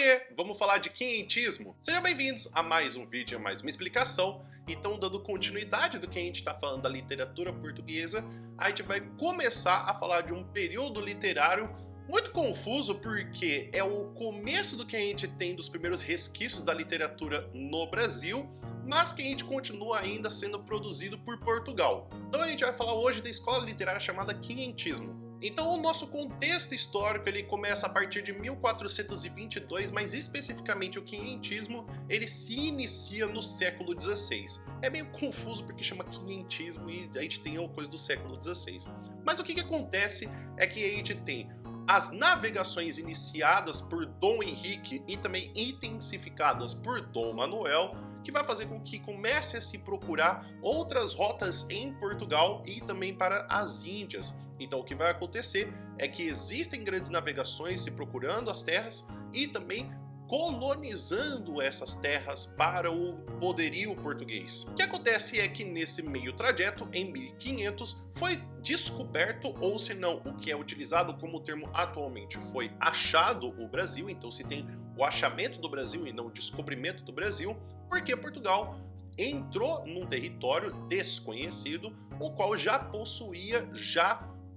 Oiê, vamos falar de quinhentismo? Sejam bem-vindos a mais um vídeo, a mais uma explicação. Então, dando continuidade do que a gente está falando da literatura portuguesa, a gente vai começar a falar de um período literário muito confuso, porque é o começo do que a gente tem dos primeiros resquícios da literatura no Brasil, mas que a gente continua ainda sendo produzido por Portugal. Então a gente vai falar hoje da escola literária chamada quinhentismo. Então o nosso contexto histórico ele começa a partir de 1422, mas especificamente o quinhentismo ele se inicia no século XVI. É meio confuso porque chama quinhentismo e a gente tem a coisa do século XVI. Mas o que acontece é que a gente tem as navegações iniciadas por Dom Henrique e também intensificadas por Dom Manuel, que vai fazer com que comece a se procurar outras rotas em Portugal e também para as Índias. Então o que vai acontecer é que existem grandes navegações se procurando as terras e também colonizando essas terras para o poderio português. O que acontece é que nesse meio trajeto, em 1500, foi descoberto, ou se não, o que é utilizado como termo atualmente, foi achado o Brasil. Então se tem o achamento do Brasil e não o descobrimento do Brasil, porque Portugal entrou num território desconhecido, o qual já possuía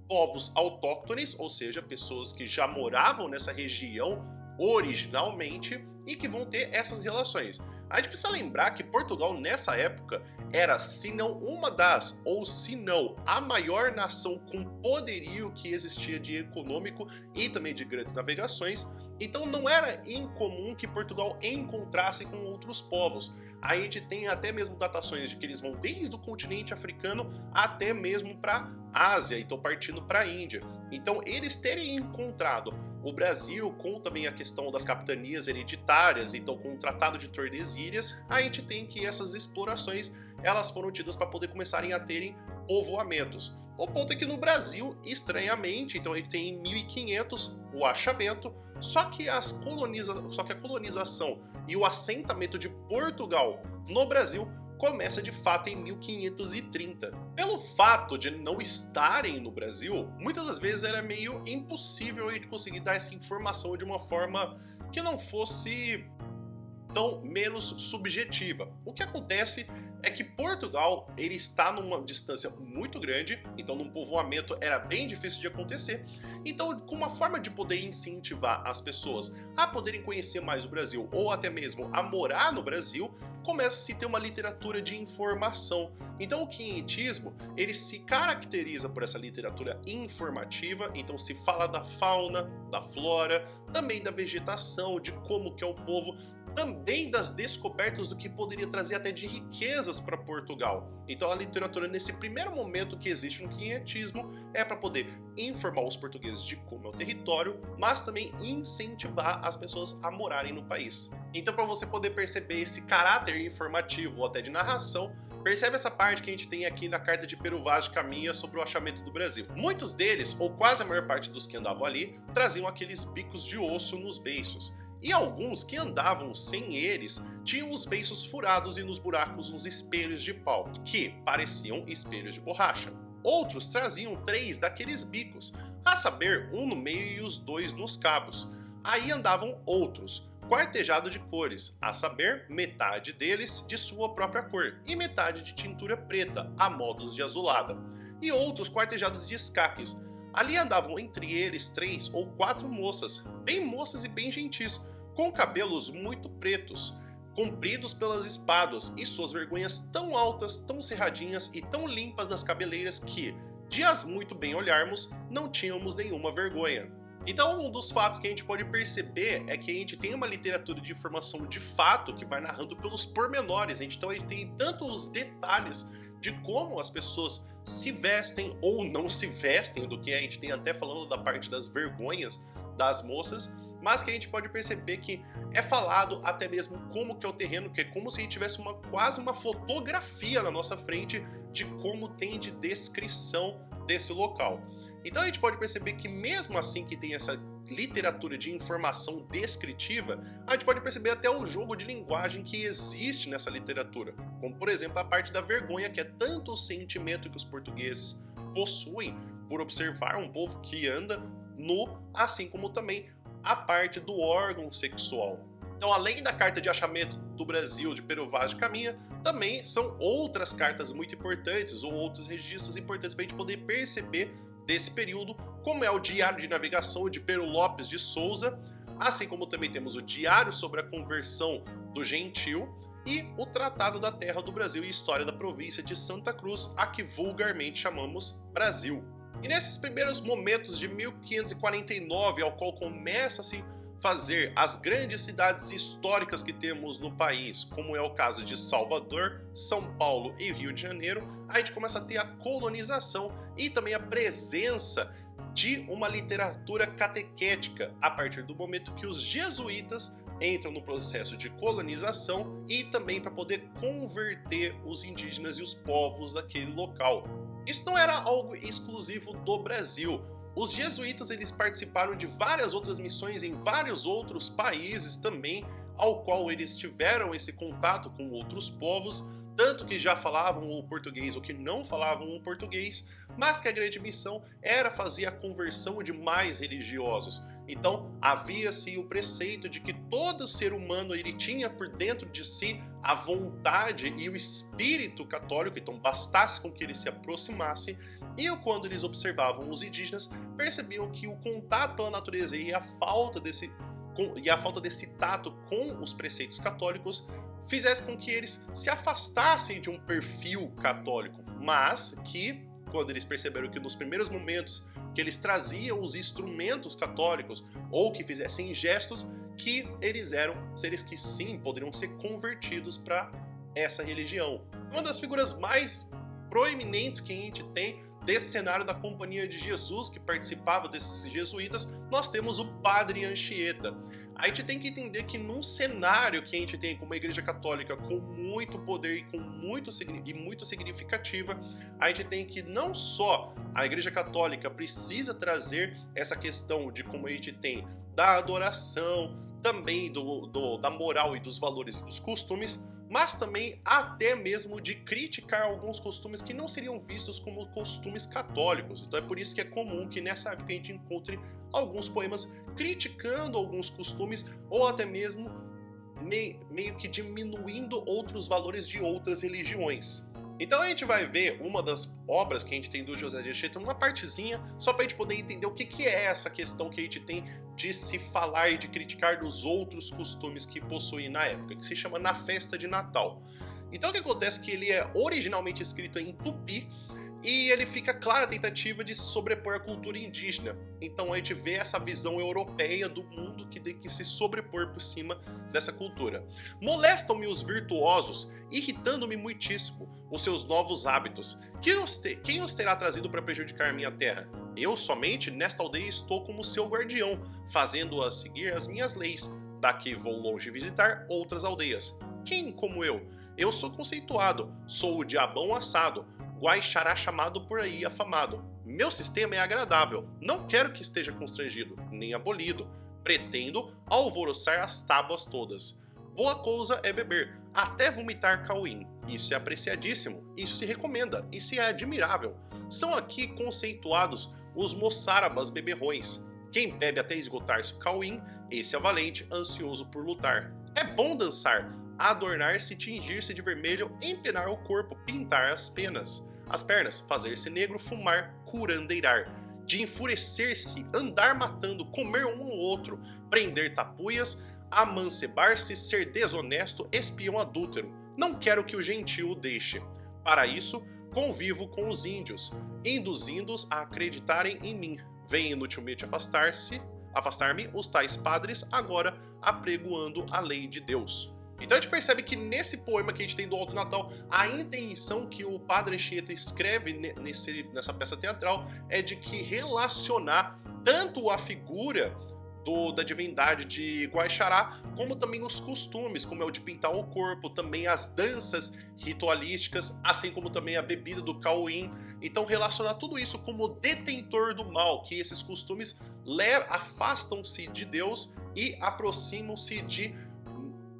povos autóctones, ou seja, pessoas que já moravam nessa região originalmente e que vão ter essas relações. A gente precisa lembrar que Portugal nessa época era, se não uma das, ou se não a maior nação com poderio que existia de econômico e também de grandes navegações. Então não era incomum que Portugal encontrasse com outros povos. A gente tem até mesmo datações de que eles vão desde o continente africano até mesmo para a Ásia, então partindo para a Índia. Então eles terem encontrado o Brasil com também a questão das capitanias hereditárias, então com o Tratado de Tordesilhas, a gente tem que essas explorações elas foram tidas para poder começarem a terem povoamentos. O ponto é que no Brasil, estranhamente, então a gente tem em 1500 o achamento, só que a colonização e o assentamento de Portugal no Brasil começa de fato em 1530. Pelo fato de não estarem no Brasil, muitas das vezes era meio impossível de conseguir dar essa informação de uma forma que não fosse tão menos subjetiva. O que acontece é que Portugal ele está numa distância muito grande, então num povoamento era bem difícil de acontecer. Então, com uma forma de poder incentivar as pessoas a poderem conhecer mais o Brasil ou até mesmo a morar no Brasil, começa a se ter uma literatura de informação. Então o quinhentismo ele se caracteriza por essa literatura informativa, então se fala da fauna, da flora, também da vegetação, de como que é o povo, também das descobertas do que poderia trazer até de riquezas para Portugal. Então a literatura nesse primeiro momento que existe no quinhentismo é para poder informar os portugueses de como é o território, mas também incentivar as pessoas a morarem no país. Então para você poder perceber esse caráter informativo ou até de narração, percebe essa parte que a gente tem aqui na carta de Pero Vaz de Caminha sobre o achamento do Brasil. Muitos deles, ou quase a maior parte dos que andavam ali, traziam aqueles bicos de osso nos beiços. E alguns que andavam sem eles tinham os beiços furados e nos buracos uns espelhos de pau, que pareciam espelhos de borracha. Outros traziam 3 daqueles bicos, a saber, um no meio e os 2 nos cabos. Aí andavam outros, quartejado de cores, a saber, metade deles de sua própria cor e metade de tintura preta, a modos de azulada. E outros quartejados de escaques. Ali andavam entre eles 3 ou 4 moças e bem gentis, com cabelos muito pretos, compridos pelas espáduas e suas vergonhas tão altas, tão cerradinhas e tão limpas nas cabeleiras que, de as muito bem olharmos, não tínhamos nenhuma vergonha. Então um dos fatos que a gente pode perceber é que a gente tem uma literatura de informação de fato que vai narrando pelos pormenores, então a gente tem tanto os detalhes de como as pessoas se vestem ou não se vestem, do que a gente tem até falando da parte das vergonhas das moças, mas que a gente pode perceber que é falado até mesmo como que é o terreno, que é como se a gente tivesse quase uma fotografia na nossa frente de como tem de descrição desse local. Então a gente pode perceber que mesmo assim que tem essa literatura de informação descritiva, a gente pode perceber até o jogo de linguagem que existe nessa literatura, como por exemplo a parte da vergonha, que é tanto o sentimento que os portugueses possuem por observar um povo que anda nu, assim como também a parte do órgão sexual. Então, além da carta de achamento do Brasil de Pero Vaz de Caminha, também são outras cartas muito importantes ou outros registros importantes para a gente poder perceber desse período, como é o Diário de Navegação de Pero Lopes de Souza, assim como também temos o Diário sobre a Conversão do Gentil e o Tratado da Terra do Brasil e História da Província de Santa Cruz, a que vulgarmente chamamos Brasil. E nesses primeiros momentos de 1549, ao qual começa a se fazer as grandes cidades históricas que temos no país, como é o caso de Salvador, São Paulo e Rio de Janeiro, a gente começa a ter a colonização e também a presença de uma literatura catequética a partir do momento que os jesuítas entram no processo de colonização e também para poder converter os indígenas e os povos daquele local. Isso não era algo exclusivo do Brasil. Os jesuítas eles participaram de várias outras missões em vários outros países também, ao qual eles tiveram esse contato com outros povos, tanto que já falavam o português ou que não falavam o português, mas que a grande missão era fazer a conversão de mais religiosos. Então havia-se o preceito de que todo ser humano ele tinha por dentro de si a vontade e o espírito católico, então bastasse com que ele se aproximasse, e quando eles observavam os indígenas, percebiam que o contato pela natureza e a falta desse tato com os preceitos católicos fizesse com que eles se afastassem de um perfil católico, mas que, quando eles perceberam que nos primeiros momentos que eles traziam os instrumentos católicos ou que fizessem gestos, que eles eram seres que sim, poderiam ser convertidos para essa religião. Uma das figuras mais proeminentes que a gente tem desse cenário da Companhia de Jesus, que participava desses jesuítas, nós temos o Padre Anchieta. A gente tem que entender que num cenário que a gente tem com uma igreja católica com muito poder e muito significativa, a gente tem que não só a igreja católica precisa trazer essa questão de como a gente tem da adoração, também da moral e dos valores e dos costumes, mas também até mesmo de criticar alguns costumes que não seriam vistos como costumes católicos. Então é por isso que é comum que nessa época a gente encontre alguns poemas criticando alguns costumes ou até mesmo meio que diminuindo outros valores de outras religiões. Então a gente vai ver uma das obras que a gente tem do José de Anchieta, uma partezinha, só para a gente poder entender o que é essa questão que a gente tem de se falar e de criticar dos outros costumes que possuem na época, que se chama Na Festa de Natal. Então o que acontece é que ele é originalmente escrito em tupi, e ele fica clara a tentativa de se sobrepor à cultura indígena. Então a gente vê essa visão europeia do mundo que tem que se sobrepor por cima dessa cultura. Molestam-me os virtuosos, irritando-me muitíssimo os seus novos hábitos. Quem os terá trazido para prejudicar minha terra? Eu somente nesta aldeia estou como seu guardião, fazendo-a seguir as minhas leis. Daqui vou longe visitar outras aldeias. Quem como eu? Eu sou conceituado, sou o diabão assado, Guaixará chamado por aí afamado. Meu sistema é agradável, não quero que esteja constrangido, nem abolido. Pretendo alvoroçar as tábuas todas. Boa coisa é beber, até vomitar cauim. Isso é apreciadíssimo, isso se recomenda, isso é admirável. São aqui conceituados os moçárabas beberrões. Quem bebe até esgotar-se o cauim, esse é valente, ansioso por lutar. É bom dançar, adornar-se, tingir-se de vermelho, empenar o corpo, pintar as pernas, fazer-se negro, fumar, curandeirar, de enfurecer-se, andar matando, comer um ao outro, prender tapuias, amancebar-se, ser desonesto, espião adúltero. Não quero que o gentil o deixe. Para isso, convivo com os índios, induzindo-os a acreditarem em mim. Vem inutilmente afastar-me os tais padres, agora apregoando a lei de Deus. Então a gente percebe que nesse poema que a gente tem do Alto Natal, a intenção que o Padre Anchieta escreve nessa peça teatral é de que relacionar tanto a figura da divindade de Guaixará, como também os costumes, como é o de pintar o corpo, também as danças ritualísticas, assim como também a bebida do cauim. Então relacionar tudo isso como detentor do mal, que esses costumes afastam-se de Deus e aproximam-se de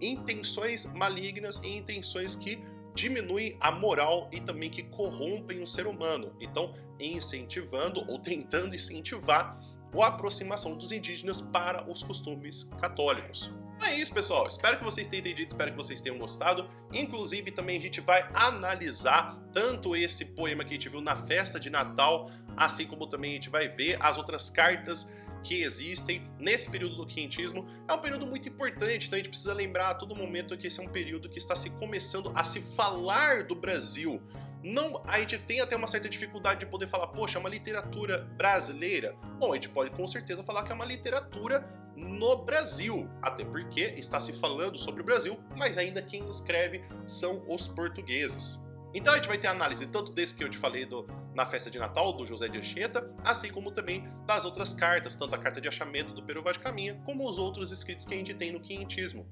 intenções malignas e intenções que diminuem a moral e também que corrompem o ser humano. Então, incentivando ou tentando incentivar ou a aproximação dos indígenas para os costumes católicos. É isso, pessoal. Espero que vocês tenham entendido, espero que vocês tenham gostado. Inclusive, também a gente vai analisar tanto esse poema que a gente viu na festa de Natal, assim como também a gente vai ver as outras cartas que existem nesse período do quinhentismo. É um período muito importante, então a gente precisa lembrar a todo momento que esse é um período que está se começando a se falar do Brasil. Não, a gente tem até uma certa dificuldade de poder falar, poxa, é uma literatura brasileira. Bom, a gente pode com certeza falar que é uma literatura no Brasil, até porque está se falando sobre o Brasil, mas ainda quem escreve são os portugueses. Então a gente vai ter análise tanto desse que eu te falei na festa de Natal, do José de Anchieta, assim como também das outras cartas, tanto a carta de achamento do Pero Vaz de Caminha, como os outros escritos que a gente tem no quinhentismo.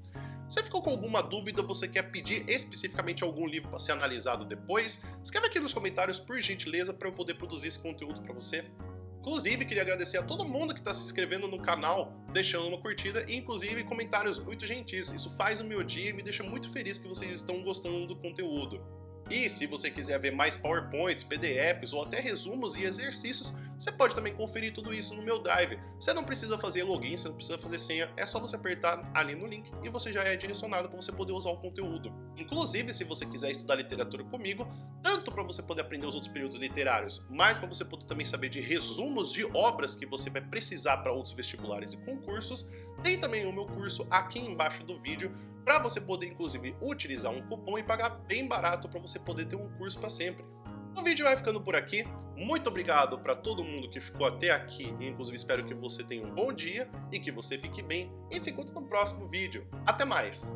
Se ficou com alguma dúvida, você quer pedir especificamente algum livro para ser analisado depois, escreve aqui nos comentários por gentileza para eu poder produzir esse conteúdo para você. Inclusive, queria agradecer a todo mundo que está se inscrevendo no canal, deixando uma curtida e inclusive comentários muito gentis. Isso faz o meu dia e me deixa muito feliz que vocês estão gostando do conteúdo. E se você quiser ver mais PowerPoints, PDFs ou até resumos e exercícios, você pode também conferir tudo isso no meu Drive. Você não precisa fazer login, você não precisa fazer senha, é só você apertar ali no link e você já é direcionado para você poder usar o conteúdo. Inclusive, se você quiser estudar literatura comigo, tanto para você poder aprender os outros períodos literários, mas para você poder também saber de resumos de obras que você vai precisar para outros vestibulares e concursos, tem também o meu curso aqui embaixo do vídeo, para você poder inclusive utilizar um cupom e pagar bem barato para você poder ter um curso para sempre. O vídeo vai ficando por aqui, muito obrigado para todo mundo que ficou até aqui, e inclusive espero que você tenha um bom dia e que você fique bem, e a gente se encontra no próximo vídeo. Até mais!